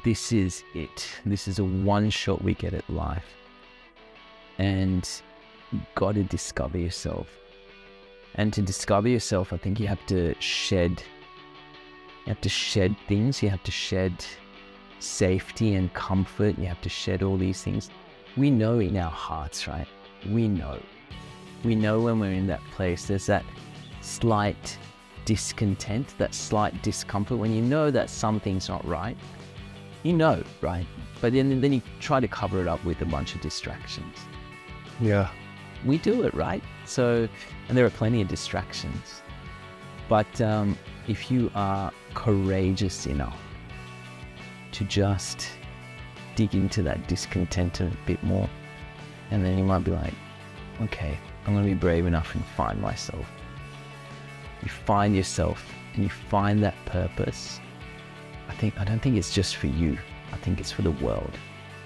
this is it. This is a one shot we get at life. And you got to discover yourself. And to discover yourself, I think you have to shed things. You have to shed safety and comfort. You have to shed all these things. We know in our hearts, right? We know when we're in that place, there's that slight discontent, that slight discomfort, when you know that something's not right. You know, right? But then you try to cover it up with a bunch of distractions. Yeah. We do it, right? So, and there are plenty of distractions. But if you are courageous enough to just dig into that discontent a bit more, and then you might be like, okay, I'm going to be brave enough and find myself. You find yourself and you find that purpose. I don't think it's just for you. I think it's for the world,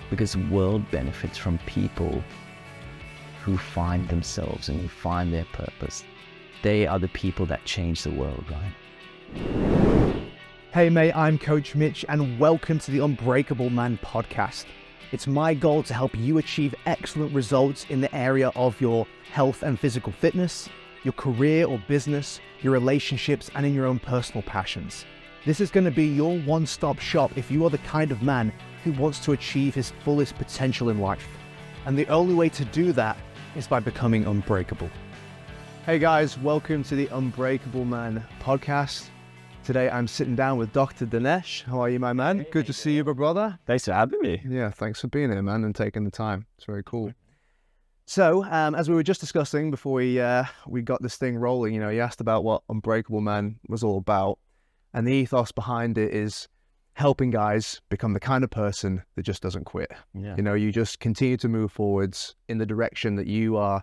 because the world benefits from people who find themselves and who find their purpose. They are the people that change the world, right? Hey mate, I'm Coach Mitch and welcome to the Unbreakable Man podcast. It's my goal to help you achieve excellent results in the area of your health and physical fitness, your career or business, your relationships, and in your own personal passions. This is going to be your one-stop shop if you are the kind of man who wants to achieve his fullest potential in life. And the only way to do that is by becoming unbreakable. Hey guys, welcome to the Unbreakable Man podcast. Today I'm sitting down with Dr. Dinesh. How are you, my man? Good to see you, my brother. Thanks for having me. Yeah, thanks for being here, man, and taking the time. It's very cool. So, as we were just discussing before we got this thing rolling, you asked about what Unbreakable Man was all about. And the ethos behind it is helping guys become the kind of person that just doesn't quit. Yeah. You just continue to move forwards in the direction that you are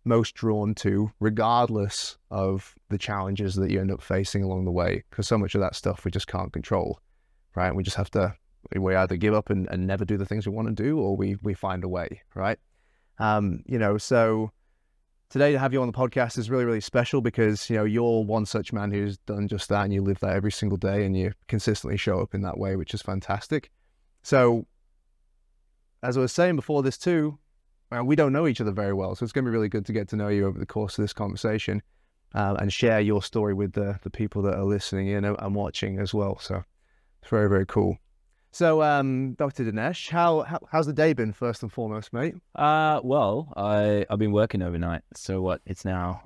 most drawn to, regardless of the challenges that you end up facing along the way. Because so much of that stuff we just can't control, right? We just have to, we either give up and never do the things we want to do, or we find a way, right? So today to have you on the podcast is really, really special because, you're one such man who's done just that, and you live that every single day, and you consistently show up in that way, which is fantastic. So as I was saying before this too, we don't know each other very well. So it's going to be really good to get to know you over the course of this conversation and share your story with the people that are listening in and watching as well. So it's very, very cool. So, Dr. Dinesh, how's the day been first and foremost, mate? Well, I've been working overnight. So it's now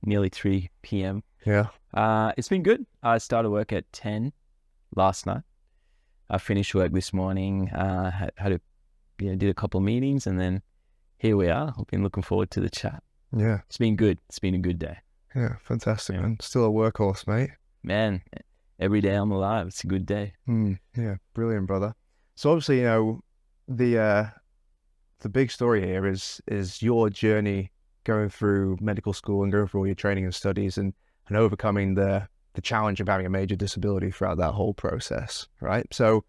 nearly 3 p.m. Yeah. It's been good. I started work at 10 last night. I finished work this morning, did a couple of meetings, and then here we are. I've been looking forward to the chat. Yeah. It's been good. It's been a good day. Yeah, fantastic, Yeah. man. Still a workhorse, mate. Man, every day I'm alive. It's a good day. Yeah, brilliant, brother. So obviously, the big story here is your journey going through medical school and going through all your training and studies and overcoming the challenge of having a major disability throughout that whole process, right? So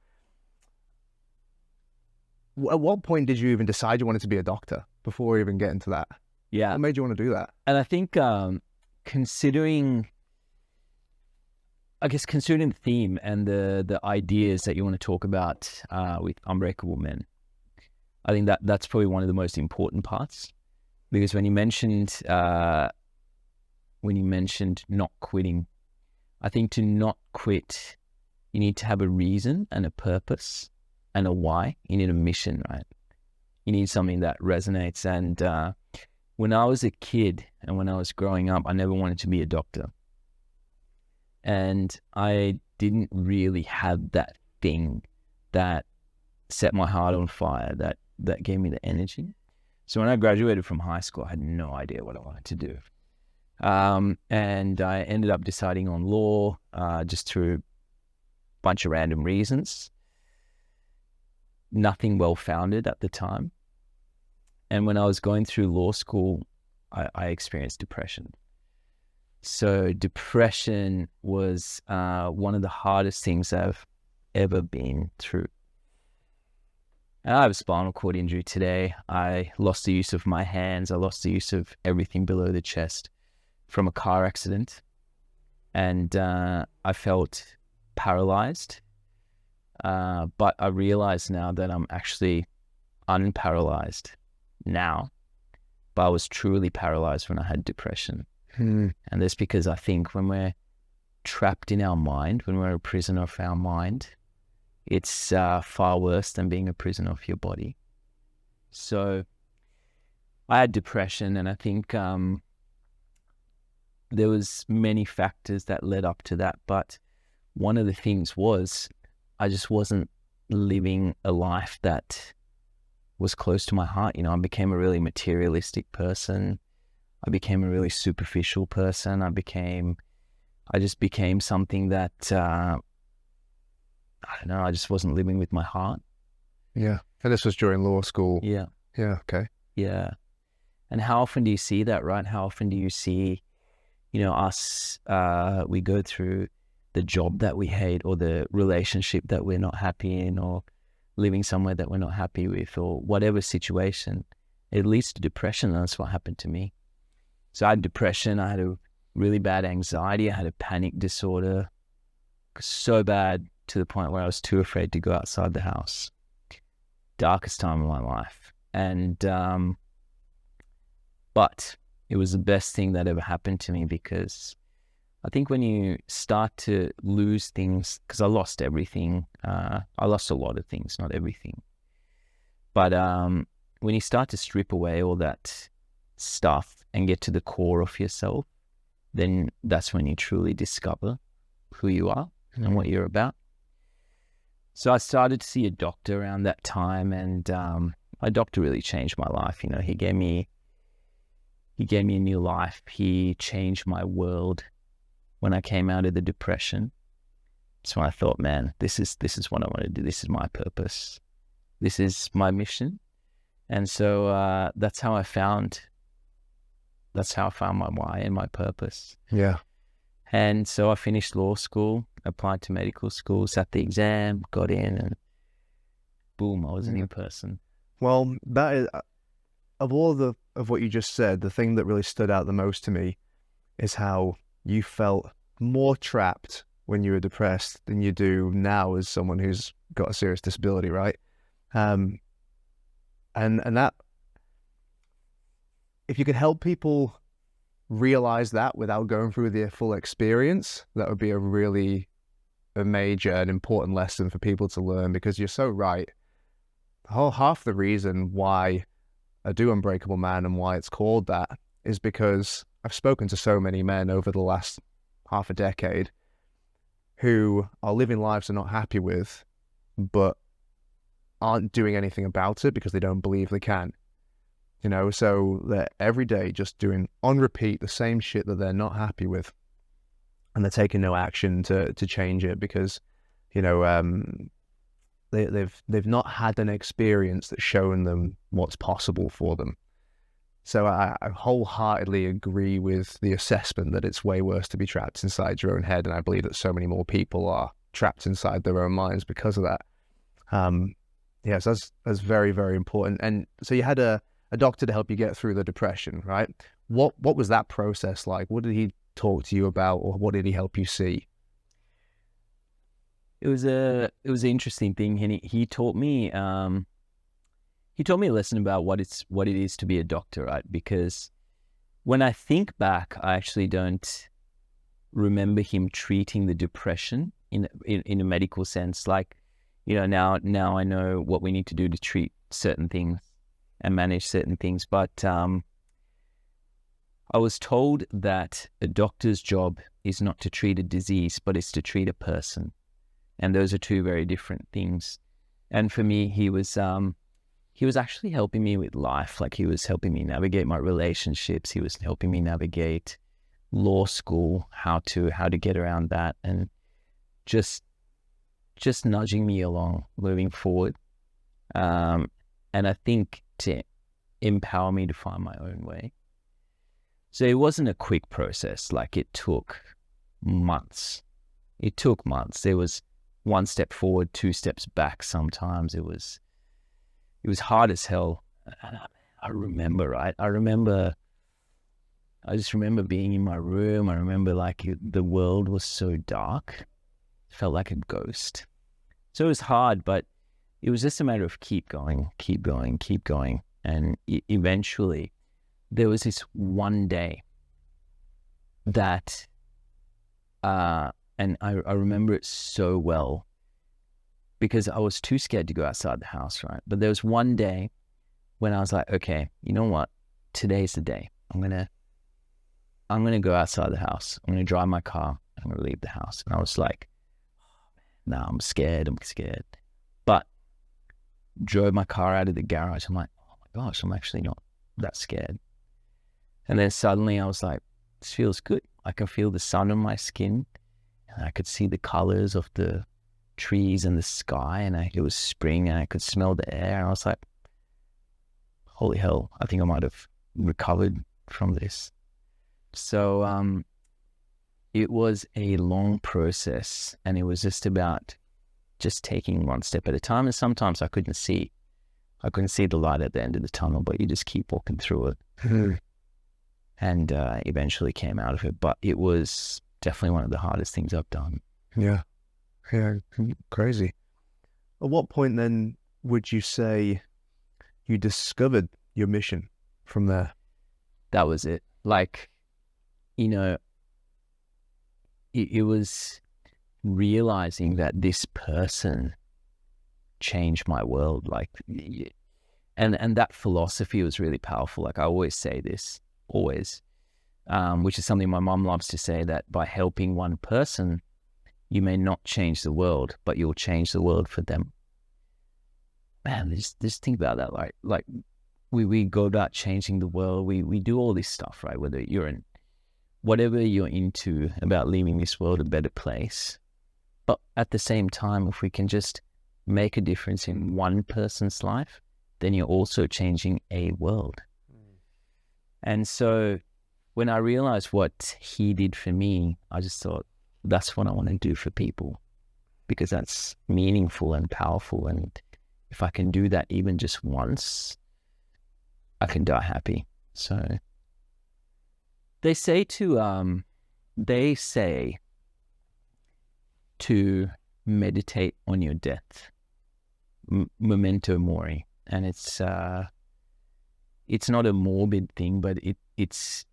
at what point did you even decide you wanted to be a doctor before we even get into that? Yeah. What made you want to do that? And I think considering the theme and the ideas that you want to talk about with Unbreakable Men, I think that's probably one of the most important parts, because when you mentioned not quitting, I think to not quit, you need to have a reason and a purpose and a why. You need a mission, right? You need something that resonates. And when I was a kid and when I was growing up, I never wanted to be a doctor. And I didn't really have that thing that set my heart on fire, that gave me the energy. So when I graduated from high school, I had no idea what I wanted to do. And I ended up deciding on law just through a bunch of random reasons. Nothing well-founded at the time. And when I was going through law school, I experienced depression. So depression was one of the hardest things I've ever been through. And I have a spinal cord injury today. I lost the use of my hands. I lost the use of everything below the chest from a car accident. And I felt paralyzed. But I realize now that I'm actually unparalyzed now, but I was truly paralyzed when I had depression. And that's because I think when we're trapped in our mind, when we're a prisoner of our mind, it's far worse than being a prisoner of your body. So I had depression, and I think there was many factors that led up to that. But one of the things was I just wasn't living a life that was close to my heart. I became a really materialistic person. I became a really superficial person. I just became something that, I don't know, I just wasn't living with my heart. Yeah. And this was during law school. Yeah. Yeah. Okay. Yeah. And how often do you see that, right? How often do you see, us, we go through the job that we hate, or the relationship that we're not happy in, or living somewhere that we're not happy with, or whatever situation, it leads to depression. And that's what happened to me. So I had depression. I had a really bad anxiety. I had a panic disorder, so bad to the point where I was too afraid to go outside the house. Darkest time of my life. And, but it was the best thing that ever happened to me, because I think when you start to lose things, because I lost everything, I lost a lot of things, not everything. But when you start to strip away all that stuff and get to the core of yourself, then that's when you truly discover who you are and what you're about. So I started to see a doctor around that time, and my doctor really changed my life. He gave me a new life. He changed my world when I came out of the depression. So I thought, man, this is what I want to do. This is my purpose. This is my mission. And so that's how I found my why and my purpose. Yeah. And so I finished law school, applied to medical school, sat the exam, got in, and boom, I was a new person. Well, that is, of all of what you just said, the thing that really stood out the most to me is how you felt more trapped when you were depressed than you do now as someone who's got a serious disability, right? And that, if you could help people realize that without going through the full experience, that would be a major and important lesson for people to learn, because you're so right. Half the reason why I do Unbreakable Man and why it's called that is because I've spoken to so many men over the last half a decade who are living lives they're not happy with, but aren't doing anything about it because they don't believe they can. So they're every day just doing on repeat the same shit that they're not happy with, and they're taking no action to change it because, they've not had an experience that's shown them what's possible for them. So I wholeheartedly agree with the assessment that it's way worse to be trapped inside your own head, and I believe that so many more people are trapped inside their own minds because of that. Yes, that's very, very important. And so you had a doctor to help you get through the depression, right? What was that process like? What did he talk to you about, or what did he help you see? It was an interesting thing. He taught me a lesson about what it is to be a doctor, right? Because when I think back, I actually don't remember him treating the depression in a medical sense. Like, now I know what we need to do to treat certain things and manage certain things. But I was told that a doctor's job is not to treat a disease, but it's to treat a person. And those are two very different things. And for me, he was actually helping me with life. Like, he was helping me navigate my relationships. He was helping me navigate law school, how to get around that, and just nudging me along, moving forward. And I think to empower me to find my own way. So it wasn't a quick process. Like, it took months. There was one step forward, two steps back. Sometimes it was hard as hell. And I remember, right? I just remember being in my room. I remember the world was so dark. It felt like a ghost. So it was hard, but it was just a matter of keep going, keep going, keep going. And eventually there was this one day that, and I remember it so well because I was too scared to go outside the house, right? But there was one day when I was like, okay, you know what? Today's the day. I'm gonna go outside the house. I'm gonna drive my car. I'm gonna leave the house. And I was like, no, I'm scared. But drove my car out of the garage. I'm like, oh my gosh, I'm actually not that scared. And then suddenly I was like, this feels good. I can feel the sun on my skin, and I could see the colors of the trees and the sky, and it was spring, and I could smell the air. And I was like, holy hell, I think I might have recovered from this. So it was a long process, and it was just about just taking one step at a time. And sometimes I couldn't see the light at the end of the tunnel, but you just keep walking through it. And eventually came out of it. But it was definitely one of the hardest things I've done. Yeah. Crazy. At what point then would you say you discovered your mission from there? That was it. Like, you know, it was realizing that this person changed my world. Like, and that philosophy was really powerful. Like, I always say this, which is something my mom loves to say, that by helping one person, you may not change the world, but you'll change the world for them. Man, just think about that. Like we go about changing the world. We do all this stuff, right? Whether you're in whatever you're into about leaving this world a better place. But at the same time, if we can just make a difference in one person's life, then you're also changing a world. And so when I realized what he did for me, I just thought, that's what I want to do for people, because that's meaningful and powerful. And if I can do that even just once, I can die happy. So they say to meditate on your death, memento mori. And it's not a morbid thing, but it's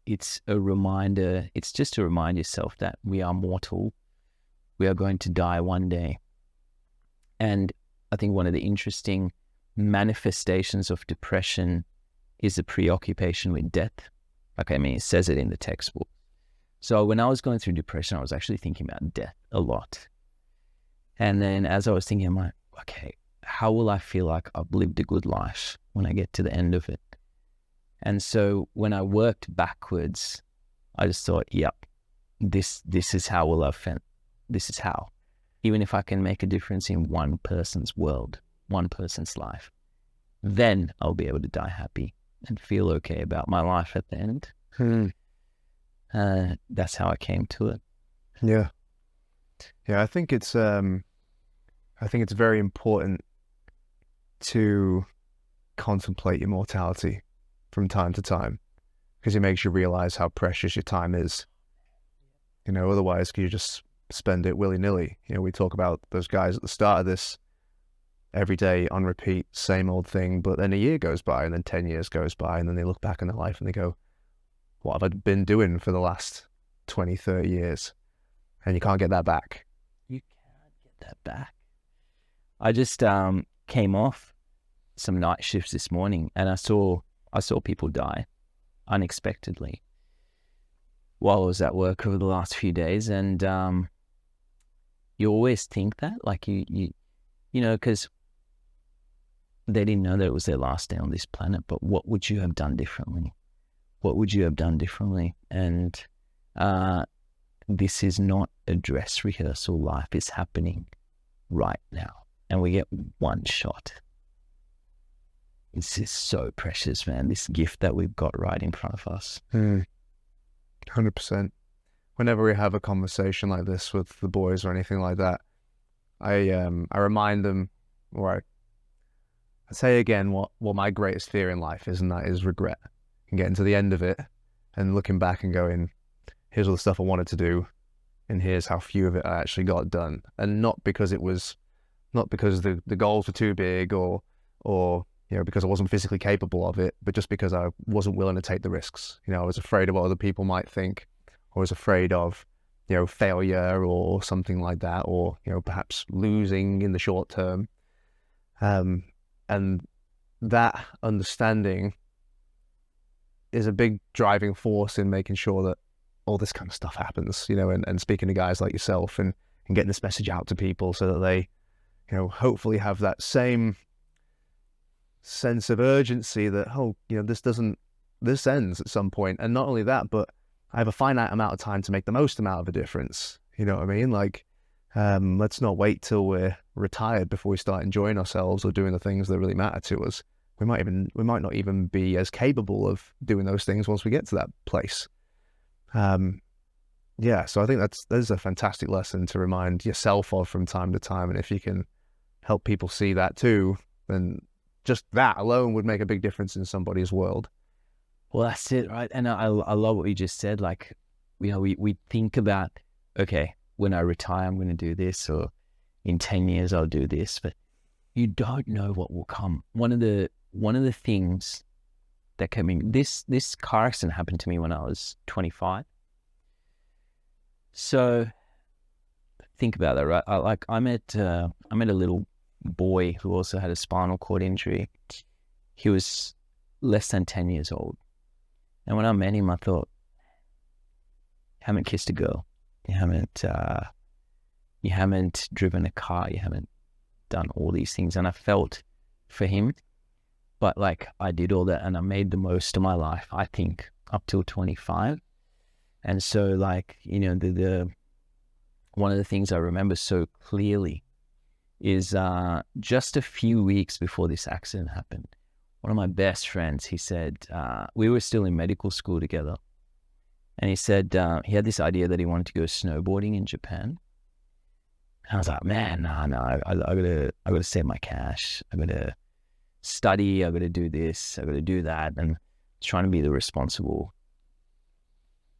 a reminder. It's just to remind yourself that we are mortal. We are going to die one day. And I think one of the interesting manifestations of depression is the preoccupation with death. Like, I mean, it says it in the textbook. So when I was going through depression, I was actually thinking about death a lot. And then as I was thinking, I'm like, okay, how will I feel like I've lived a good life when I get to the end of it? And so when I worked backwards, I just thought, yep, this is how will I feel. This is how. Even if I can make a difference in one person's world, one person's life, then I'll be able to die happy and feel okay about my life at the end. That's how I came to it. Yeah. I think it's very important to contemplate your mortality from time to time, because it makes you realize how precious your time is. Otherwise you just spend it willy-nilly. We talk about those guys at the start of this, every day on repeat, same old thing, but then a year goes by, and then 10 years goes by, and then they look back on their life and they go, what have I been doing for the last 20, 30 years? And you can't get that back. You can't get that back. I just came off some night shifts this morning, and I saw people die unexpectedly while I was at work over the last few days. And you always think that, like, you know, because they didn't know that it was their last day on this planet, but what would you have done differently? What would you have done differently? And this is not a dress rehearsal. Life is happening right now, and we get one shot. This is so precious, man. This gift that we've got right in front of us. 100%. Whenever we have a conversation like this with the boys or anything like that, I remind them, or I say again what my greatest fear in life is, and that is regret. And getting to the end of it and looking back and going, here's all the stuff I wanted to do, and here's how few of it I actually got done. And not because it was not because the goals were too big or because I wasn't physically capable of it, but just because I wasn't willing to take the risks. I was afraid of what other people might think. I was afraid of, failure or something like that, or, perhaps losing in the short term. And that understanding is a big driving force in making sure that all this kind of stuff happens, and speaking to guys like yourself and getting this message out to people so that they, hopefully have that same sense of urgency that, this ends at some point. And not only that, but I have a finite amount of time to make the most amount of a difference. You know what I mean? Like, let's not wait till we're retired before we start enjoying ourselves or doing the things that really matter to us. We might not even be as capable of doing those things once we get to that place. So I think that's a fantastic lesson to remind yourself of from time to time. And if you can help people see that too, then just that alone would make a big difference in somebody's world. Well, that's it, right? And I love what you just said. Like, we think about, okay, when I retire, I'm going to do this, or in 10 years, I'll do this, but you don't know what will come. One of the things that came in, this car accident happened to me when I was 25. So think about that, right? I met a little boy who also had a spinal cord injury. He was less than 10 years old. And when I met him, I thought, you haven't kissed a girl. You haven't driven a car. You haven't done all these things. And I felt for him, but like I did all that and I made the most of my life, I think, up till 25. And so like, the one of the things I remember so clearly is just a few weeks before this accident happened, one of my best friends, he said, we were still in medical school together. And he said he had this idea that he wanted to go snowboarding in Japan. And I was like, man, no, I gotta save my cash. I gotta study. I gotta do this. I gotta do that. And trying to be the responsible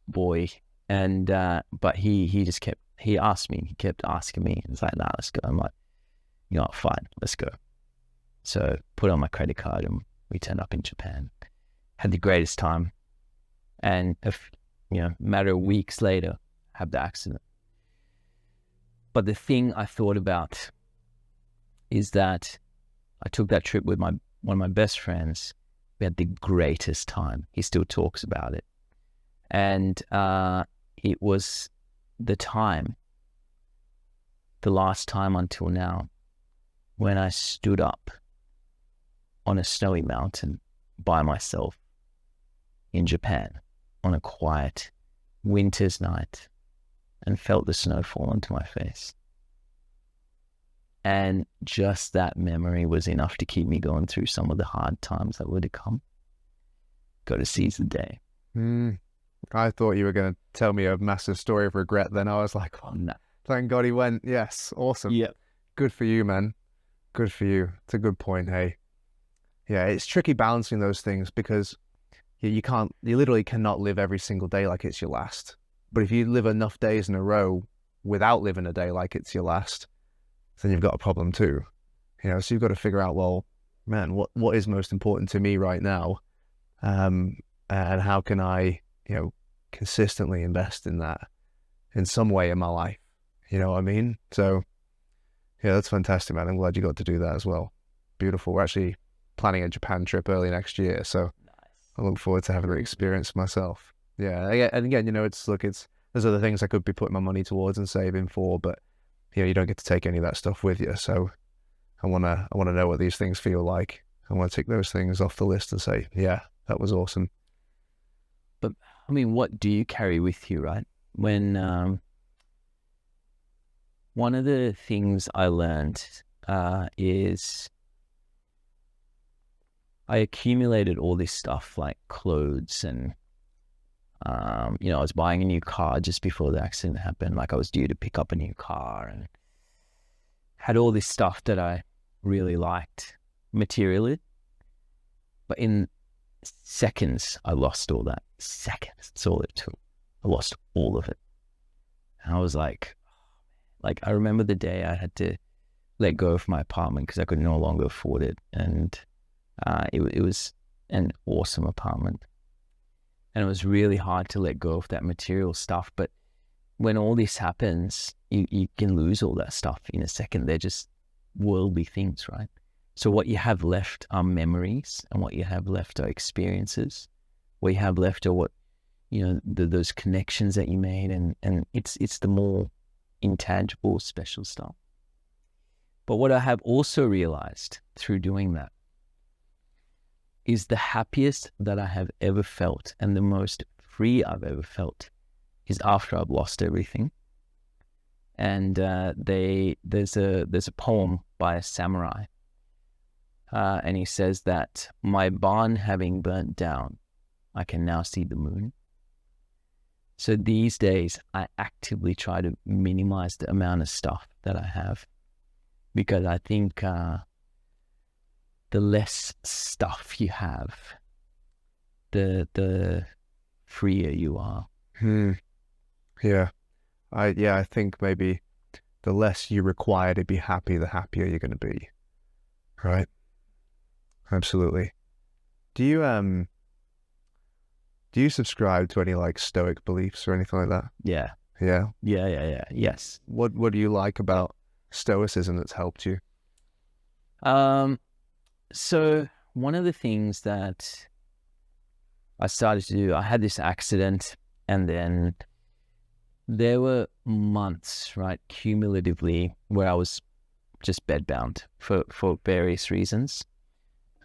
boy. And but he asked me. He kept asking me. He was like, nah, let's go. I'm like, fine, let's go. So put on my credit card and we turned up in Japan. Had the greatest time. And a matter of weeks later, had the accident. But the thing I thought about is that I took that trip with one of my best friends. We had the greatest time. He still talks about it. And it was the last time until now, when I stood up on a snowy mountain by myself in Japan on a quiet winter's night and felt the snow fall onto my face. And just that memory was enough to keep me going through some of the hard times that were to come. Got to seize the day. I thought you were going to tell me a massive story of regret then. I was like, oh, no. Thank God he went. Yes, awesome. Yep. Good for you, man. Good for you. It's a good point, hey. Yeah, it's tricky balancing those things because you literally cannot live every single day like it's your last. But if you live enough days in a row without living a day like it's your last, then you've got a problem too. So you've got to figure out, well, man, what is most important to me right now? And how can I, consistently invest in that in some way in my life? You know what I mean? So yeah, that's fantastic, man. I'm glad you got to do that as well. Beautiful. We're actually planning a Japan trip early next year, so nice. I look forward to having the experience myself. Yeah, and again, there's other things I could be putting my money towards and saving for, but you don't get to take any of that stuff with you. So I wanna know what these things feel like. I want to tick those things off the list and say, yeah, that was awesome. But I mean, what do you carry with you, right? When one of the things I learned is I accumulated all this stuff like clothes and, I was buying a new car just before the accident happened. Like I was due to pick up a new car and had all this stuff that I really liked materially. But in seconds, I lost all that. Seconds, that's all it took. I lost all of it. And I was like, I remember the day I had to let go of my apartment because I could no longer afford it. And it was an awesome apartment. And it was really hard to let go of that material stuff. But when all this happens, you can lose all that stuff in a second. They're just worldly things, right? So what you have left are memories, and what you have left are experiences. What you have left are what, those connections that you made, and it's the more intangible, special stuff. But what I have also realized through doing that is the happiest that I have ever felt and the most free I've ever felt is after I've lost everything. And there's a poem by a samurai, and he says that my barn having burnt down, I can now see the moon. So these days, I actively try to minimize the amount of stuff that I have, because I think the less stuff you have, the freer you are. Yeah. I think maybe the less you require to be happy, the happier you're going to be. Right? Absolutely. Do you subscribe to any like Stoic beliefs or anything like that? Yeah. Yeah. Yes. What do you like about Stoicism that's helped you? So one of the things that I started to do, I had this accident, and then there were months, right, cumulatively, where I was just bedbound for various reasons,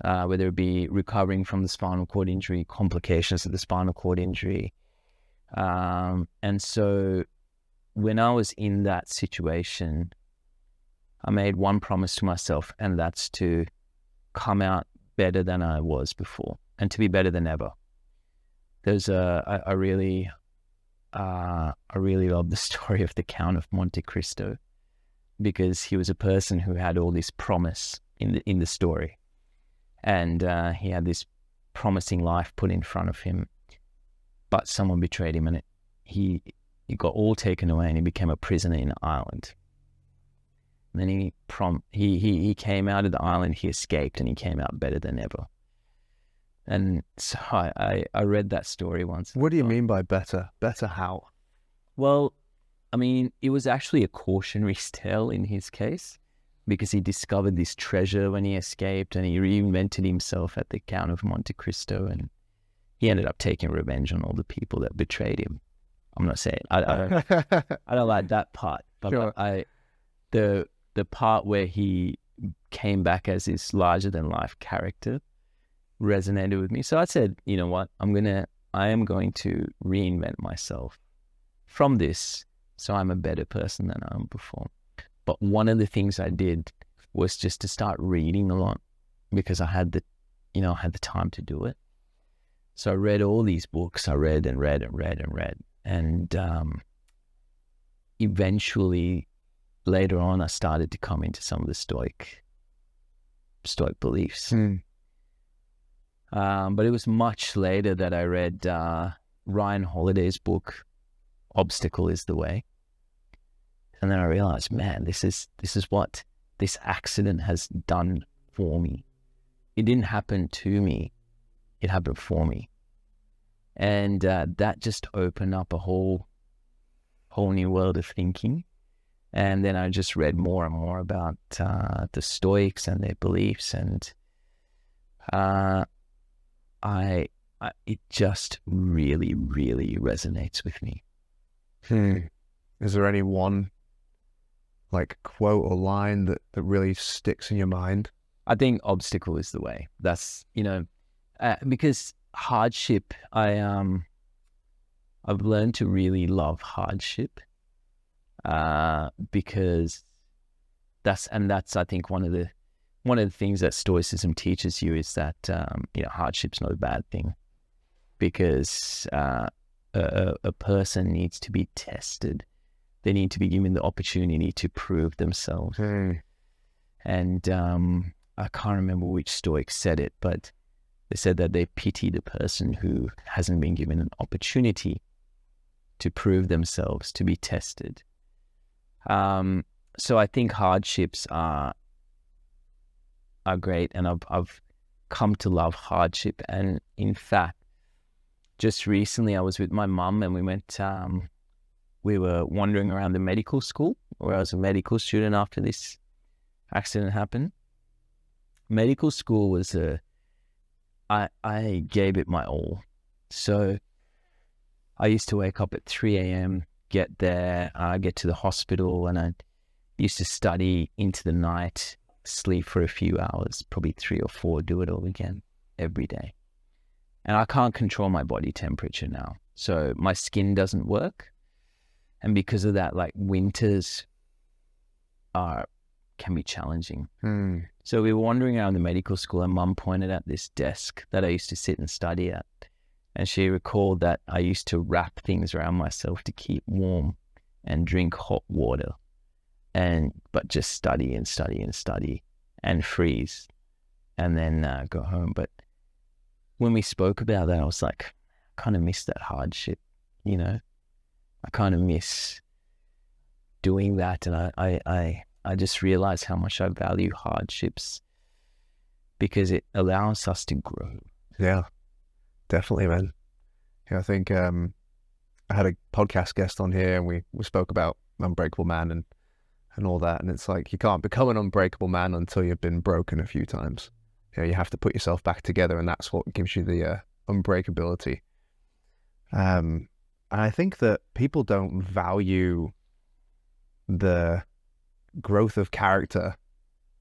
whether it be recovering from the spinal cord injury, complications of the spinal cord injury. And so when I was in that situation, I made one promise to myself, and that's to come out better than I was before, and to be better than ever. I really love the story of the Count of Monte Cristo, because he was a person who had all this promise in the story, and he had this promising life put in front of him, but someone betrayed him, and he got all taken away, and he became a prisoner in Ireland. And then he came out of the island, he escaped, and he came out better than ever. And so I read that story once. What do you mean by better? Better how? Well, I mean, it was actually a cautionary tale in his case, because he discovered this treasure when he escaped, and he reinvented himself at the Count of Monte Cristo, and he ended up taking revenge on all the people that betrayed him. I'm not saying I don't like that part, but sure. The part where he came back as this larger than life character resonated with me. So I said, you know what, I am going to reinvent myself from this, so I'm a better person than I am before. But one of the things I did was just to start reading a lot, because I had the time to do it. So I read all these books. I read and read and read and read. And eventually, later on, I started to come into some of the Stoic beliefs. But it was much later that I read Ryan Holiday's book, Obstacle is the Way. And then I realized, man, this is what this accident has done for me. It didn't happen to me. It happened for me. And that just opened up a whole new world of thinking. And then I just read more and more about the Stoics and their beliefs, and it just really, really resonates with me. Is there any one like quote or line that really sticks in your mind? I think obstacle is the way. That's, because hardship, I've learned to really love hardship, because that's I think one of the things that Stoicism teaches you is that hardship's not a bad thing, because a person needs to be tested. They need to be given the opportunity to prove themselves. And I can't remember which Stoic said it, but they said that they pity the person who hasn't been given an opportunity to prove themselves, to be tested. So I think hardships are great, and I've come to love hardship. And in fact, just recently I was with my mum, and we were wandering around the medical school where I was a medical student after this accident happened. Medical school was I gave it my all. So I used to wake up at 3 a.m., get there, get to the hospital, and I used to study into the night, sleep for a few hours, probably 3 or 4, do it all again every day. And I can't control my body temperature now. So my skin doesn't work. And because of that, like winters can be challenging. So we were wandering around the medical school, and Mum pointed at this desk that I used to sit and study at. And she recalled that I used to wrap things around myself to keep warm and drink hot water, but just study and study and study and freeze and then go home. But when we spoke about that, I was like, I kind of miss that hardship, you know? I kind of miss doing that. And I just realized how much I value hardships because it allows us to grow. Yeah, definitely, man. Yeah, I think I had a podcast guest on here, and we spoke about Unbreakable Man and all that. And it's like, you can't become an unbreakable man until you've been broken a few times. You know, you have to put yourself back together, and that's what gives you the unbreakability. And I think that people don't value the growth of character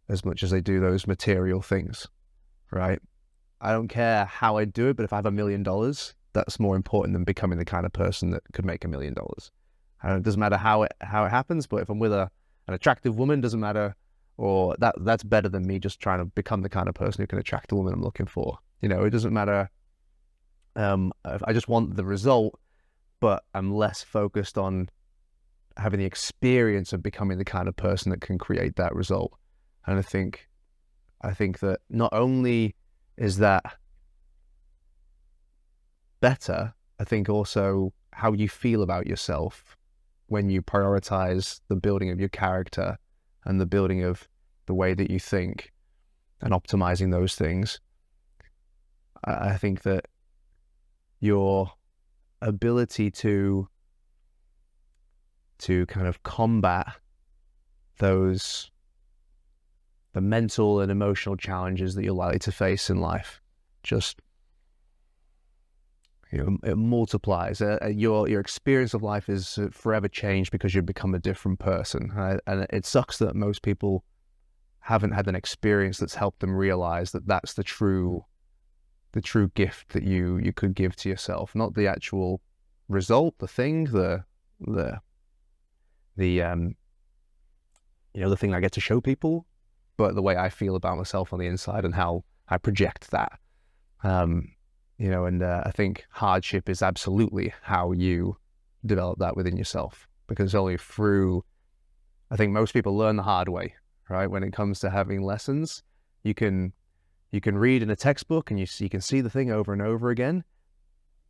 as much as they do those material things, right? I don't care how I do it, but if I have $1 million, that's more important than becoming the kind of person that could make $1 million. It doesn't matter how it happens, but if I'm with an attractive woman, doesn't matter, or that's better than me just trying to become the kind of person who can attract the woman I'm looking for. You know, it doesn't matter. I just want the result, but I'm less focused on having the experience of becoming the kind of person that can create that result. And I think that not only is that better, I think also how you feel about yourself when you prioritize the building of your character and the building of the way that you think and optimizing those things. I think that your ability to kind of combat the mental and emotional challenges that you're likely to face in life, just, you know, it multiplies. Your experience of life is forever changed because you've become a different person. And it sucks that most people haven't had an experience that's helped them realize that that's the true gift that you could give to yourself, not the actual result, the thing, the thing I get to show people, but the way I feel about myself on the inside and how I project that. I think hardship is absolutely how you develop that within yourself, because only through, I think most people learn the hard way, right? When it comes to having lessons, you can read in a textbook and you can see the thing over and over again,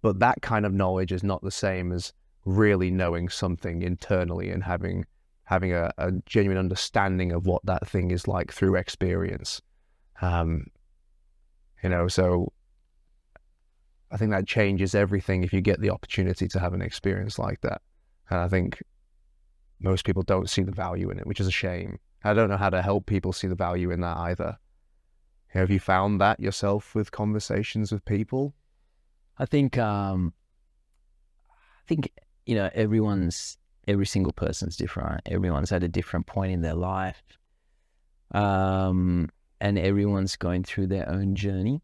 but that kind of knowledge is not the same as really knowing something internally and having a genuine understanding of what that thing is like through experience. So I think that changes everything if you get the opportunity to have an experience like that. And I think most people don't see the value in it, which is a shame. I don't know how to help people see the value in that either. Have you found that yourself with conversations with people? I think every single person's different. Right? Everyone's at a different point in their life, and everyone's going through their own journey.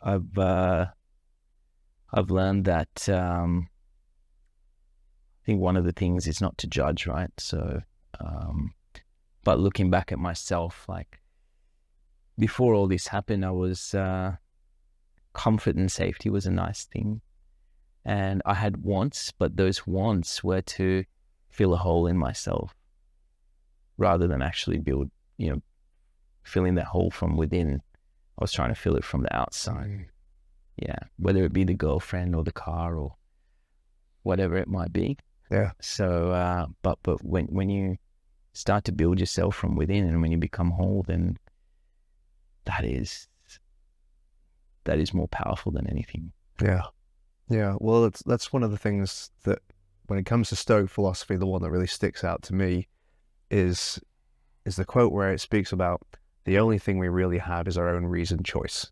I've learned that I think one of the things is not to judge, right? So, but looking back at myself, like before all this happened, I was comfort and safety was a nice thing. And I had wants, but those wants were to fill a hole in myself rather than actually filling that hole from within. I was trying to fill it from the outside. Yeah. Whether it be the girlfriend or the car or whatever it might be. Yeah. So, but when you start to build yourself from within. And when you become whole, then that is more powerful than anything. Yeah. Yeah. Well, that's one of the things that when it comes to Stoic philosophy, the one that really sticks out to me is the quote where it speaks about the only thing we really have is our own reasoned choice.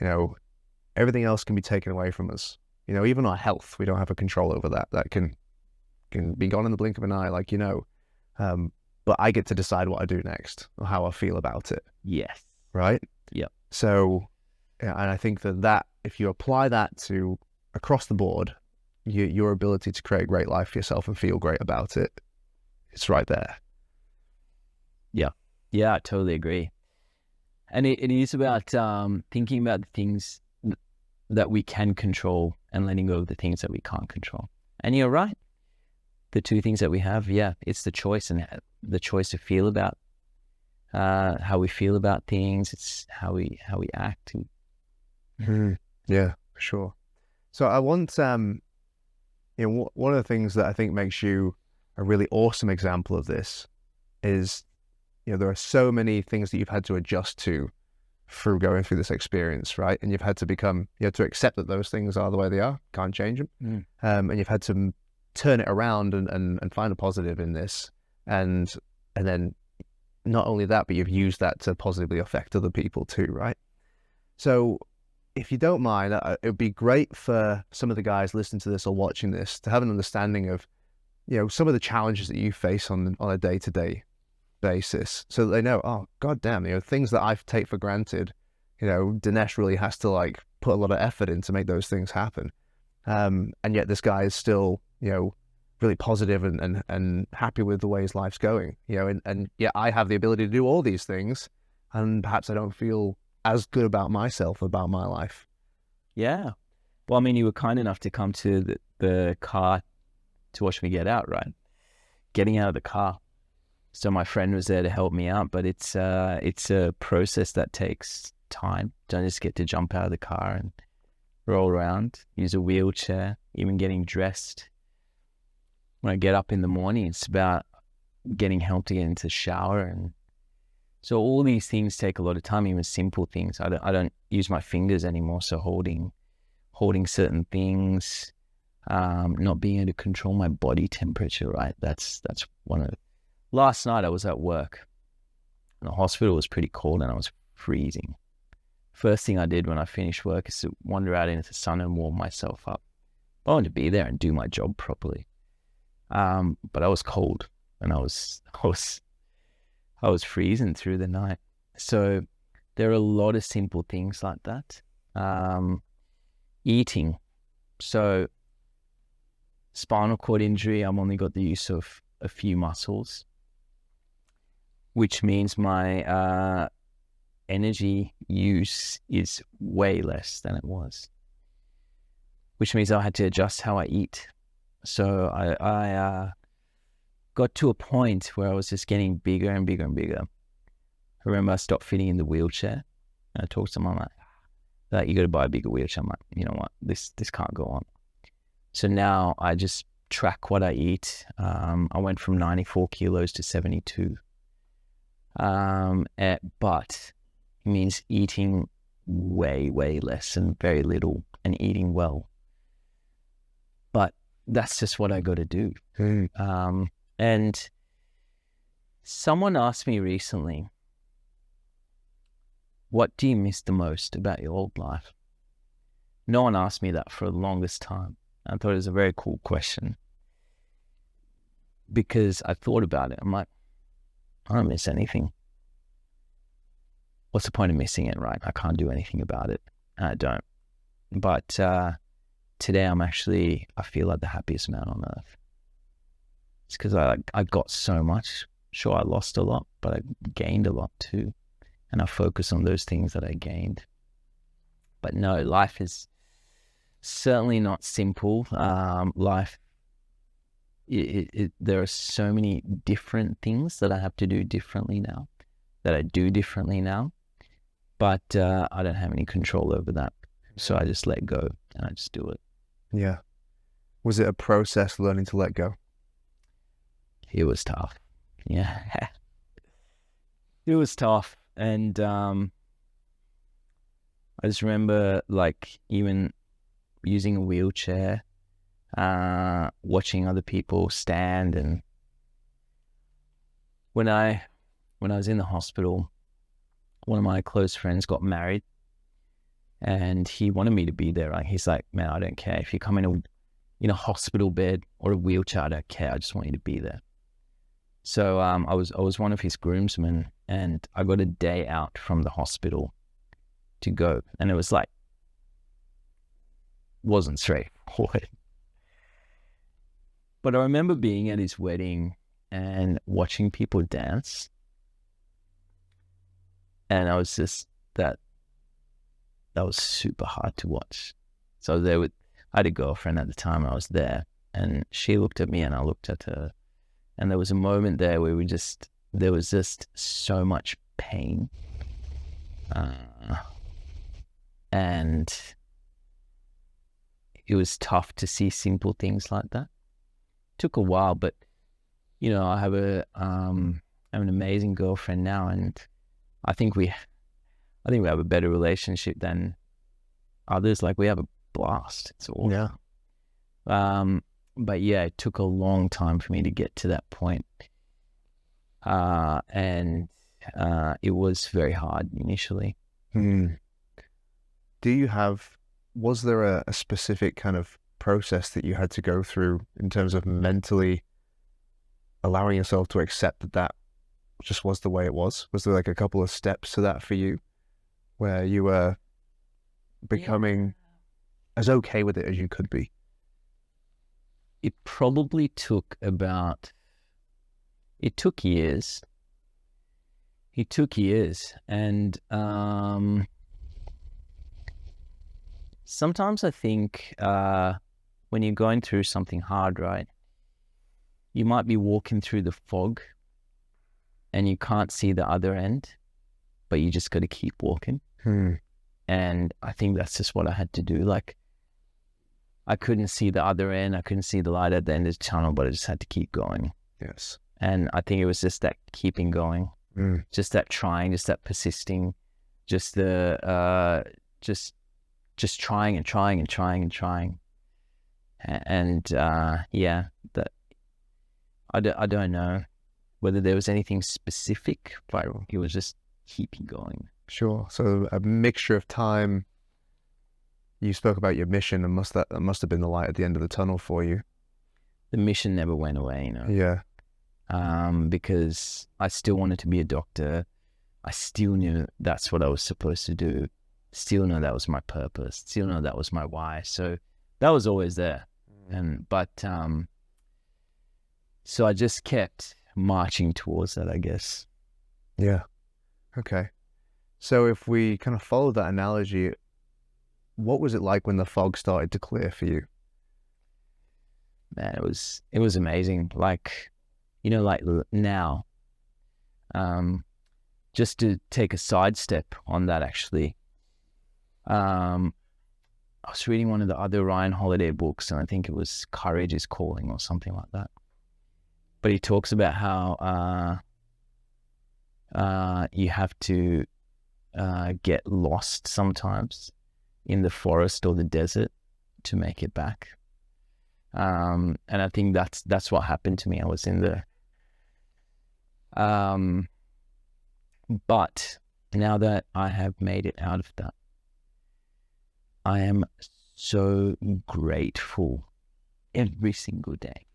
You know, everything else can be taken away from us. You know, even our health, we don't have a control over that. That can be gone in the blink of an eye, like, you know. But I get to decide what I do next or how I feel about it. Yes. Right? Yeah. So, yeah, and I think that if you apply that to across the board, your ability to create a great life for yourself and feel great about it, it's right there. Yeah, I totally agree. And it is about thinking about the things that we can control and letting go of the things that we can't control. And you're right. The two things that we have, it's the choice, and the choice to feel about how we feel about things. It's how we act. Yeah, for sure. So I want, you know, one of the things that I think makes you a really awesome example of this is, you know, there are so many things that you've had to adjust to through going through this experience, right? And you have to accept that those things are the way they are, can't change them. And you've had to turn it around and find a positive in this. And then not only that, but you've used that to positively affect other people too, right? So if you don't mind, it would be great for some of the guys listening to this or watching this to have an understanding of, you know, some of the challenges that you face on a day-to-day basis, so that they know, oh, god damn, you know, things that I take for granted, you know, Dinesh really has to like put a lot of effort in to make those things happen. And yet this guy is still, you know, really positive and happy with the way his life's going, you know, and yet I have the ability to do all these things, and perhaps I don't feel as good about myself, about my life. Yeah. Well, I mean, you were kind enough to come to the car to watch me get out, right? Getting out of the car. So my friend was there to help me out, but it's a process that takes time. Don't just get to jump out of the car and roll around, use a wheelchair, even getting dressed. When I get up in the morning, it's about getting help to get into the shower. And so all these things take a lot of time, even simple things. I don't use my fingers anymore. So holding certain things, not being able to control my body temperature, right? That's one of. Last night I was at work and the hospital was pretty cold and I was freezing. First thing I did when I finished work is to wander out into the sun and warm myself up. I wanted to be there and do my job properly. But I was cold and I was freezing through the night. So there are a lot of simple things like that. Eating. So spinal cord injury, I've only got the use of a few muscles, which means my energy use is way less than it was, which means I had to adjust how I eat. So I got to a point where I was just getting bigger and bigger and bigger. I remember I stopped fitting in the wheelchair and I talked to mum like, you got to buy a bigger wheelchair. I'm like, you know what, this can't go on. So now I just track what I eat. I went from 94 kilos to 72. But it means eating way, way less and very little and eating well. But that's just what I got to do. And someone asked me recently, what do you miss the most about your old life? No one asked me that for the longest time. I thought it was a very cool question because I thought about it. I'm like, I don't miss anything. What's the point of missing it, right? I can't do anything about it. I don't. But today I feel like the happiest man on earth. It's because I got so much. Sure, I lost a lot, but I gained a lot too. And I focus on those things that I gained. But no, life is certainly not simple. Life, there are so many different things that I have to do differently now, that I do differently now. But I don't have any control over that. So I just let go and I just do it. Yeah. Was it a process learning to let go? It was tough. Yeah. It was tough. And I just remember like even using a wheelchair, watching other people stand. And when I was in the hospital, one of my close friends got married and he wanted me to be there. Right? He's like, man, I don't care if you come in a hospital bed or a wheelchair, I don't care. I just want you to be there. So I was one of his groomsmen, and I got a day out from the hospital to go, and it was like wasn't straightforward. But I remember being at his wedding and watching people dance, and I was just that was super hard to watch. So I had a girlfriend at the time. I was there, and she looked at me, and I looked at her. And there was a moment there where there was just so much pain. And it was tough to see simple things like that. It took a while, but, I have an amazing girlfriend now, and I think we have a better relationship than others. Like, we have a blast. It's awesome. Yeah. But yeah, it took a long time for me to get to that point. And it was very hard initially. Was there a specific kind of process that you had to go through in terms of mentally allowing yourself to accept that just was the way it was? Was there like a couple of steps to that for you where you were becoming as okay with it as you could be? It probably took years. It took years. And sometimes I think when you're going through something hard, right, you might be walking through the fog and you can't see the other end, but you just got to keep walking. And I think that's just what I had to do. Like, I couldn't see the other end. I couldn't see the light at the end of the tunnel, but I just had to keep going. Yes. And I think it was just that keeping going, just that trying, just that persisting, just the just trying and trying and trying and trying. And yeah, that I don't know whether there was anything specific, but it was just keeping going. Sure. So a mixture of time. You spoke about your mission, and that must have been the light at the end of the tunnel for you. The mission never went away, Yeah. Because I still wanted to be a doctor. I still knew that's what I was supposed to do. Still know that was my purpose. Still know that was my why. So that was always there. So I just kept marching towards that, I guess. Yeah. Okay. So if we kind of follow that analogy, what was it like when the fog started to clear for you? Man, it was amazing. Like, like now, just to take a sidestep on that, actually, I was reading one of the other Ryan Holiday books, and I think it was Courage is Calling or something like that. But he talks about how you have to get lost sometimes in the forest or the desert to make it back. And I think that's what happened to me. I was in the but now that I have made it out of that, I am so grateful every single day.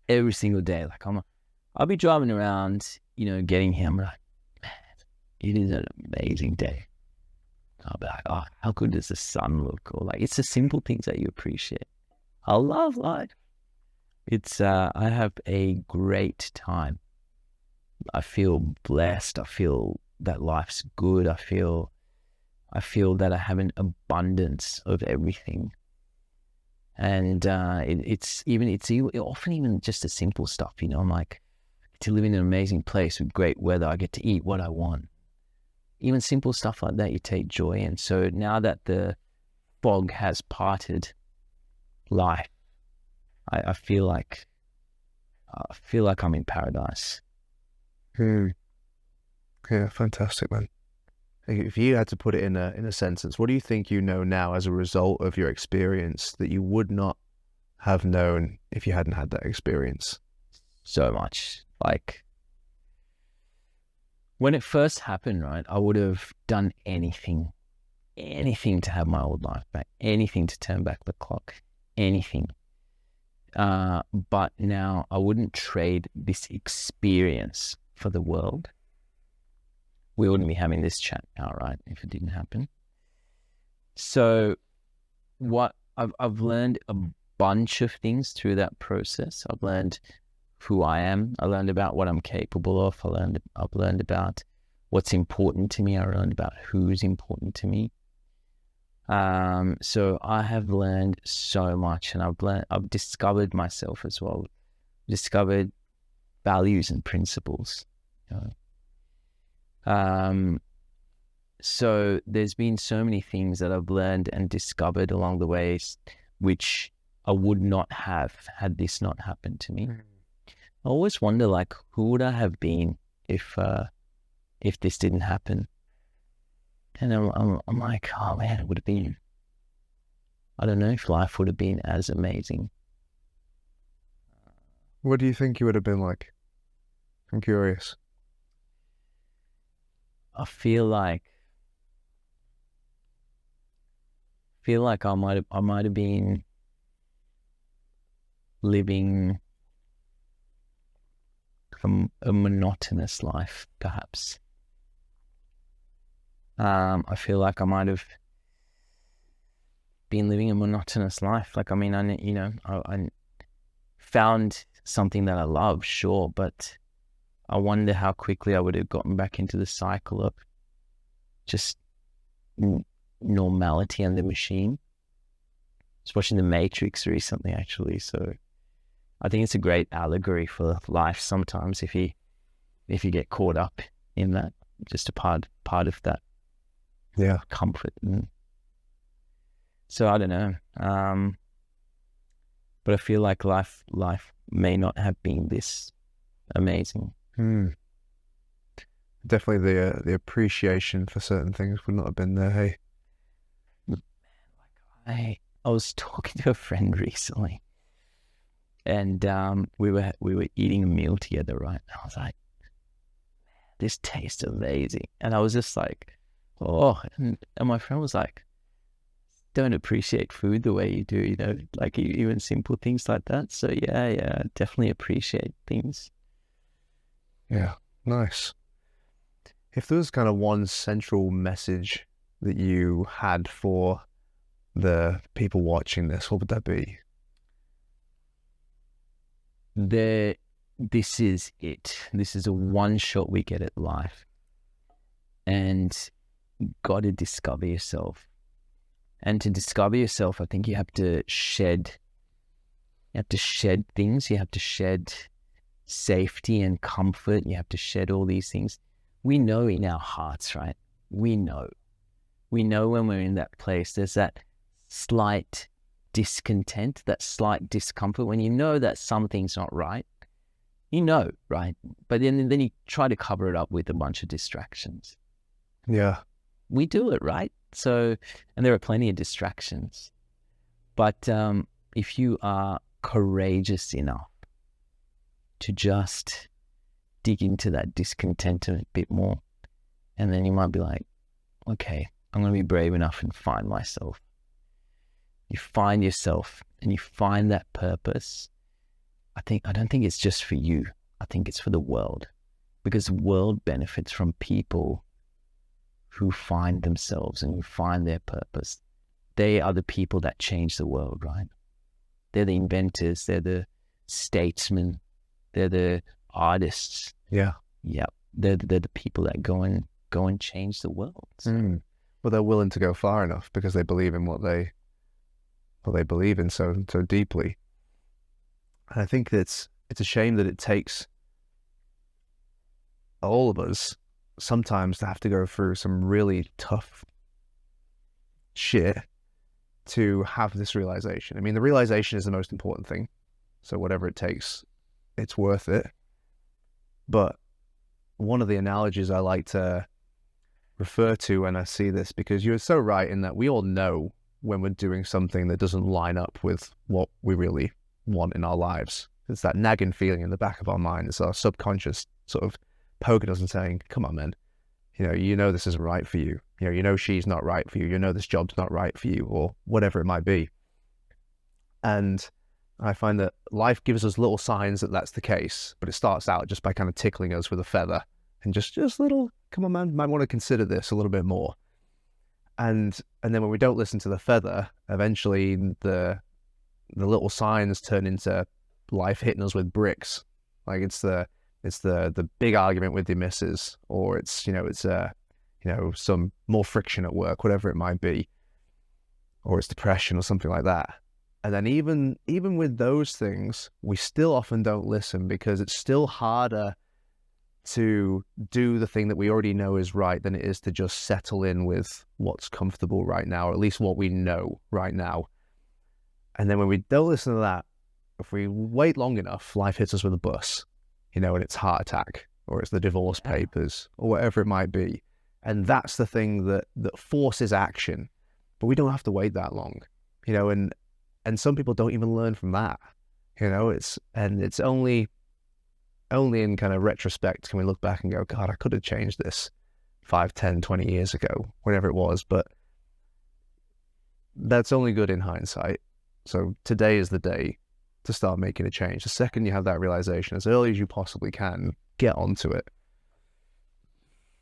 Like I'll be driving around, getting here. I'm like, man, it is an amazing day. I'll be like, oh, how good does the sun look? Or like, it's the simple things that you appreciate. I love life. It's, I have a great time. I feel blessed. I feel that life's good. I feel that I have an abundance of everything. And it's often even just the simple stuff, I'm like, to live in an amazing place with great weather. I get to eat what I want. Even simple stuff like that, you take joy in. So now that the fog has parted, life, I feel like I'm in paradise. Hmm. Yeah, fantastic, man. If you had to put it in a sentence, what do you think you know now as a result of your experience that you would not have known if you hadn't had that experience? So much. Like when it first happened, right, I would have done anything to have my old life back, anything to turn back the clock, anything. But now I wouldn't trade this experience for the world. We wouldn't be having this chat now, right, if it didn't happen. So what I've learned a bunch of things through that process. I've learned who I am. I learned about what I'm capable of. I've learned about what's important to me. I learned about who's important to me. So I have learned so much, and I've discovered myself as well, discovered values and principles. You know? So there's been so many things that I've learned and discovered along the way, which I would not have had this not happened to me. I always wonder, like, who would I have been if this didn't happen? And I'm like, oh man, it would have been, I don't know if life would have been as amazing. What do you think you would have been like? I'm curious. I feel like I might have been living a monotonous life, perhaps. I feel like I might have been living a monotonous life. Like, I mean, I found something that I love, sure, but I wonder how quickly I would have gotten back into the cycle of just normality and the machine. I was watching The Matrix recently, actually, so I think it's a great allegory for life sometimes if you get caught up in that, just a part of that comfort. And so I don't know, but I feel like life may not have been this amazing. Definitely the appreciation for certain things would not have been there. Hey, I was talking to a friend recently, and we were eating a meal together, right? And I was like, this tastes amazing, and I was just like, oh, and my friend was like, don't appreciate food the way you do, you know, like even simple things like that. So yeah, definitely appreciate things. Yeah, nice. If there was kind of one central message that you had for the people watching this, what would that be? This is it. This is a one shot we get at life, and got to discover yourself. And to discover yourself, I think you have to shed things. You have to shed safety and comfort. You have to shed all these things. We know in our hearts, right? We know when we're in that place, there's that slight discontent, that slight discomfort, when you know that something's not right, you know, right? But then you try to cover it up with a bunch of distractions. Yeah. We do it, right? So, and there are plenty of distractions. But if you are courageous enough to just dig into that discontent a bit more, and then you might be like, okay, I'm going to be brave enough and find myself. You find yourself and you find that purpose. I don't think it's just for you. I think it's for the world, because the world benefits from people who find themselves and who find their purpose. They are the people that change the world, right? They're the inventors. They're the statesmen. They're the artists. Yeah. Yep. They're the people that go and change the world. So. But they're willing to go far enough because they believe in what they believe in so deeply. And I think it's a shame that it takes all of us sometimes to have to go through some really tough shit to have this realization. I mean, the realization is the most important thing. So whatever it takes, it's worth it. But one of the analogies I like to refer to when I see this, because you're so right in that we all know when we're doing something that doesn't line up with what we really want in our lives. It's that nagging feeling in the back of our mind. It's our subconscious sort of poking us and saying, come on, man, you know this isn't right for you. You know she's not right for you. You know this job's not right for you, or whatever it might be. And I find that life gives us little signs that that's the case, but it starts out just by kind of tickling us with a feather and just little, come on, man, might want to consider this a little bit more. And then when we don't listen to the feather, eventually the little signs turn into life hitting us with bricks. Like it's the big argument with your missus, or it's some more friction at work, whatever it might be, or it's depression or something like that. And then even with those things, we still often don't listen, because it's still harder to do the thing that we already know is right than it is to just settle in with what's comfortable right now, or at least what we know right now. And then when we don't listen to that, if we wait long enough, life hits us with a bus, and it's heart attack, or it's the divorce papers, or whatever it might be. And that's the thing that forces action. But we don't have to wait that long, and some people don't even learn from that. It's only in kind of retrospect can we look back and go, God, I could have changed this 5, 10, 20 years ago, whatever it was. But that's only good in hindsight. So today is the day to start making a change. The second you have that realization, as early as you possibly can, get onto it.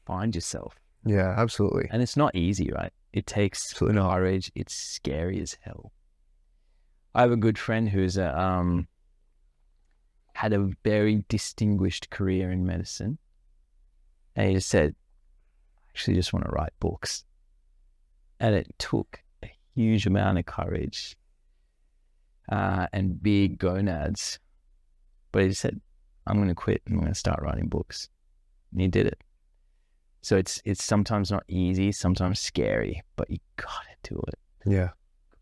Find yourself. Yeah, absolutely. And it's not easy, right? It takes courage. It's scary as hell. I have a good friend who's had a very distinguished career in medicine. And he just said, I actually just want to write books. And it took a huge amount of courage and big gonads. But he just said, I'm going to quit and I'm going to start writing books. And he did it. So it's sometimes not easy, sometimes scary, but you got to do it. Yeah.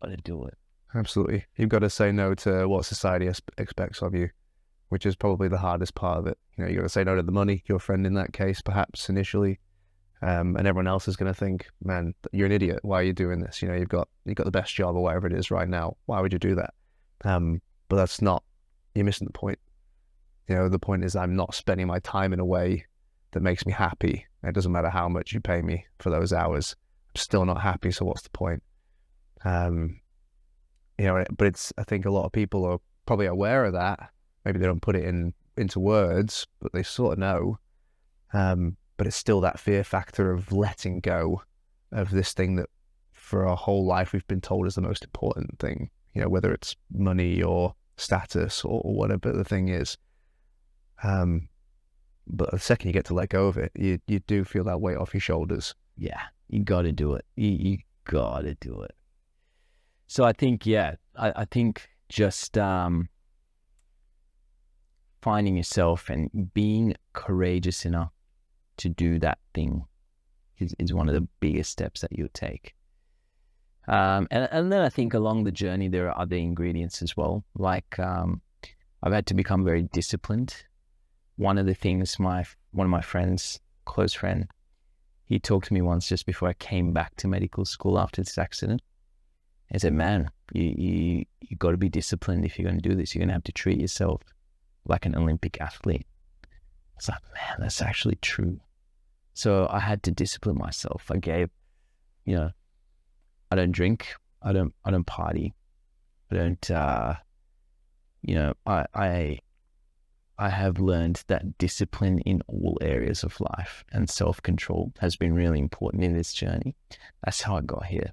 Got to do it. Absolutely. You've got to say no to what society expects of you, which is probably the hardest part of it. You got to say no to the money, your friend in that case, perhaps initially. And everyone else is going to think, man, you're an idiot. Why are you doing this? You've got the best job or whatever it is right now. Why would you do that? But that's not, you're missing the point. The point is I'm not spending my time in a way that makes me happy. It doesn't matter how much you pay me for those hours. I'm still not happy. So what's the point? But I think a lot of people are probably aware of that. Maybe they don't put it into words, but they sort of know. But it's still that fear factor of letting go of this thing that for our whole life we've been told is the most important thing, whether it's money or status or whatever the thing is. But the second you get to let go of it, you do feel that weight off your shoulders. Yeah, you got to do it. You got to do it. So I think, I think just finding yourself and being courageous enough to do that thing is one of the biggest steps that you'll take. And then I think along the journey, there are other ingredients as well. Like I've had to become very disciplined. One of the things one of my friends, close friend, he talked to me once just before I came back to medical school after this accident. He said, man, you got to be disciplined if you're going to do this. You're going to have to treat yourself like an Olympic athlete. It's like, man, that's actually true. So I had to discipline myself. I gave, I don't drink. I don't party. I don't, I have learned that discipline in all areas of life and self-control has been really important in this journey. That's how I got here.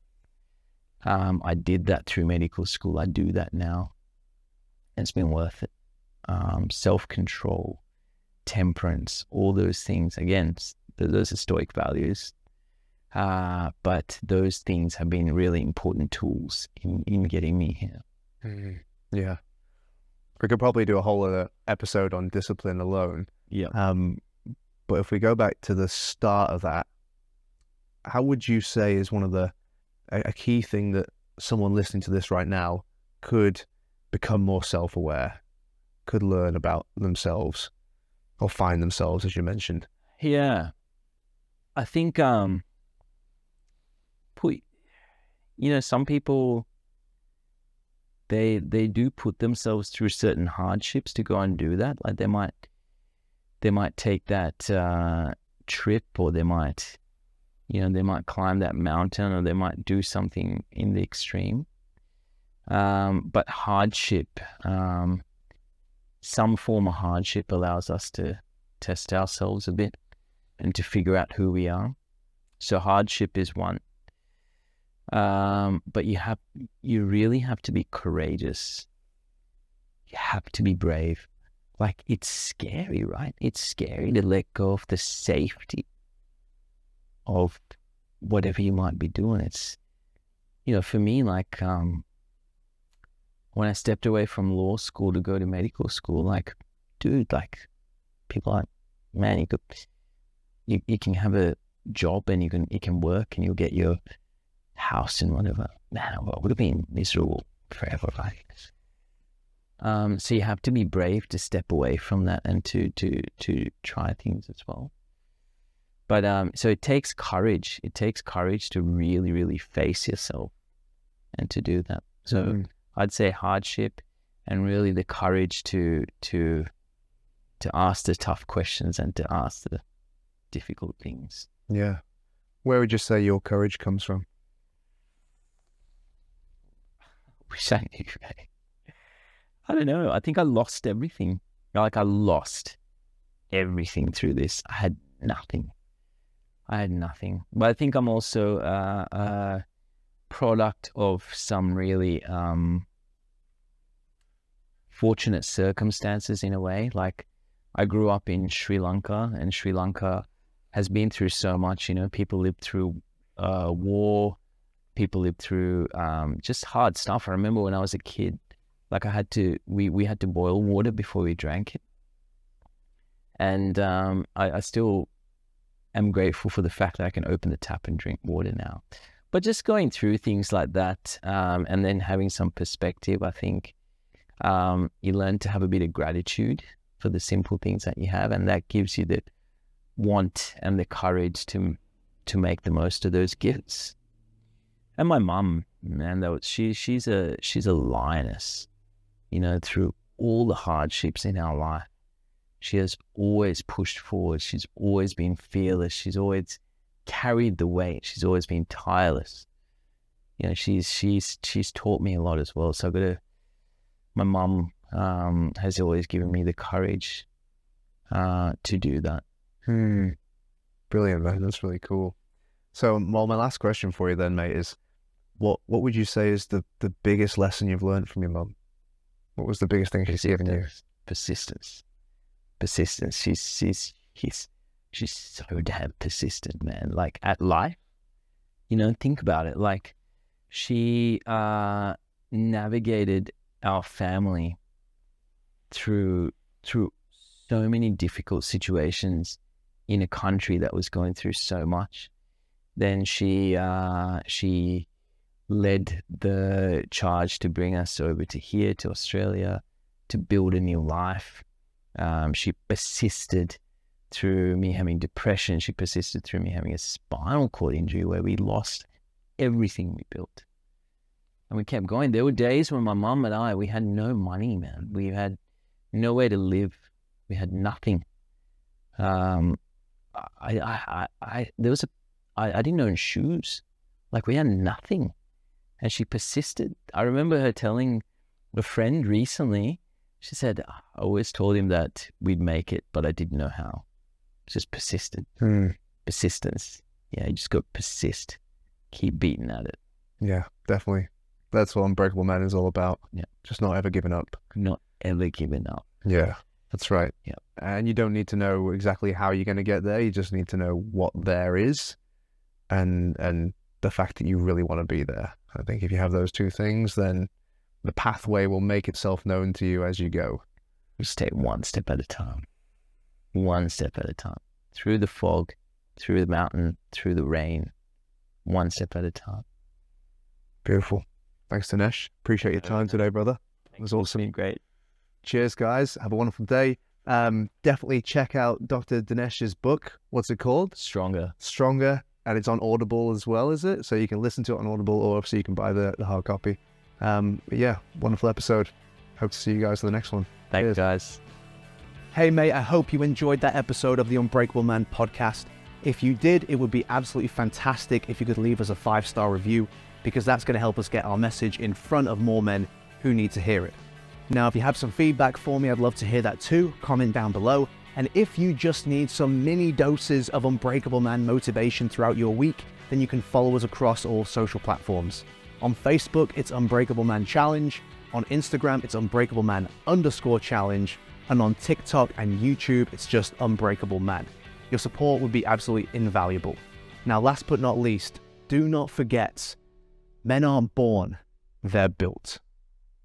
I did that through medical school. I do that now. And it's been worth it. Self-control, temperance, all those things. Again, those are Stoic values. But those things have been really important tools in getting me here. Mm-hmm. Yeah. We could probably do a whole other episode on discipline alone. Yeah. But if we go back to the start of that, how would you say is one of a key thing that someone listening to this right now could become more self-aware, could learn about themselves or find themselves, as you mentioned? Yeah, I think put some people they do put themselves through certain hardships to go and do that. Like they might take that trip, or they might climb that mountain, or they might do something in the extreme. But hardship, some form of hardship allows us to test ourselves a bit and to figure out who we are. So hardship is one. But you really have to be courageous. You have to be brave. Like, it's scary, right? It's scary to let go of the safety of whatever you might be doing. It's, for me, like, when I stepped away from law school to go to medical school, like, dude, like, people are like, man, you can have a job and you can work and you'll get your house and whatever. Man, I would have been miserable forever, right? So you have to be brave to step away from that and to try things as well. But so it takes courage. It takes courage to really, really face yourself and to do that. So I'd say hardship, and really the courage to ask the tough questions and to ask the difficult things. Yeah. Where would you say your courage comes from? Wish I knew. I don't know. I think I lost everything. Like, I lost everything through this. I had nothing. But I think I'm also a product of some really fortunate circumstances in a way. Like, I grew up in Sri Lanka, and Sri Lanka has been through so much. People lived through war. People lived through just hard stuff. I remember when I was a kid, like, we had to boil water before we drank it. And I still am grateful for the fact that I can open the tap and drink water now. But just going through things like that, and then having some perspective, I think you learn to have a bit of gratitude for the simple things that you have, and that gives you the want and the courage to make the most of those gifts. And my mum, man, she's a lioness. Through all the hardships in our life, she has always pushed forward. She's always been fearless. She's always carried the weight. She's always been tireless. She's taught me a lot as well. So my mum has always given me the courage to do that. Brilliant, man. That's really cool. So, well, my last question for you then, mate, is what would you say is the biggest lesson you've learned from your mum? What was the biggest thing she's given you? Persistence. She's so damn persistent, man. Like, at life, think about it. Like, she navigated our family through so many difficult situations in a country that was going through so much. Then she led the charge to bring us over to here, to Australia, to build a new life. She persisted through me having depression. She persisted through me having a spinal cord injury where we lost everything we built. And we kept going. There were days when my mum and I, we had no money, man. We had nowhere to live. We had nothing. I didn't own shoes. Like, we had nothing. And she persisted. I remember her telling a friend recently, she said, I always told him that we'd make it, but I didn't know how. Just persisted. Persistence. Yeah, you just got to persist. Keep beating at it. Yeah, definitely. That's what Unbreakable Man is all about. Yeah. Just not ever giving up. Not ever giving up. Yeah, that's right. Yeah. And you don't need to know exactly how you're going to get there. You just need to know what there is and the fact that you really want to be there. I think if you have those two things, then the pathway will make itself known to you as you go. Just take one step at a time. One step at a time. Through the fog, through the mountain, through the rain. One step at a time. Beautiful. Thanks, Dinesh. Appreciate your time today, brother. It was awesome. Great. Cheers, guys. Have a wonderful day. Definitely check out Dr. Dinesh's book. What's it called? Stronger. And it's on Audible as well, is it? So you can listen to it on Audible, or obviously you can buy the hard copy. But yeah, wonderful episode. Hope to see you guys for the next one. Thanks, guys. Hey, mate, I hope you enjoyed that episode of the Unbreakable Man podcast. If you did, it would be absolutely fantastic if you could leave us a 5-star review, because that's going to help us get our message in front of more men who need to hear it. Now, if you have some feedback for me, I'd love to hear that too. Comment down below. And if you just need some mini doses of Unbreakable Man motivation throughout your week, then you can follow us across all social platforms. On Facebook, it's Unbreakable Man Challenge. On Instagram, it's Unbreakable Man_challenge. And on TikTok and YouTube, it's just Unbreakable Man. Your support would be absolutely invaluable. Now, last but not least, do not forget, men aren't born, they're built.